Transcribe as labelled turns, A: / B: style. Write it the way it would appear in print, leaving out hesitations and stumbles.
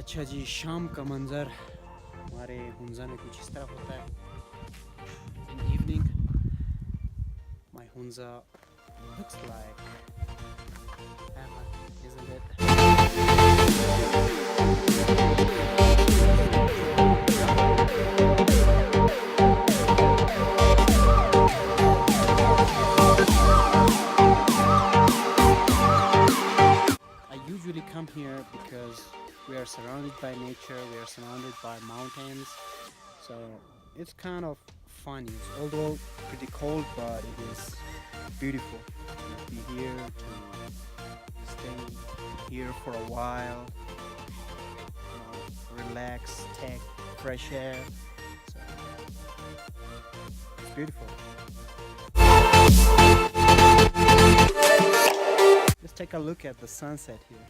A: अच्छा जी, शाम का मंजर हमारे हुंजा में कुछ इस तरह होता है. In evening, my Hunza looks like heaven, isn't it? I usually come here because we are surrounded by nature, we are surrounded by mountains, so it's kind of fun. It's although pretty cold, but it is beautiful to be here, to stay here for a while, relax, take fresh air. So it's beautiful. Let's take a look at the sunset here.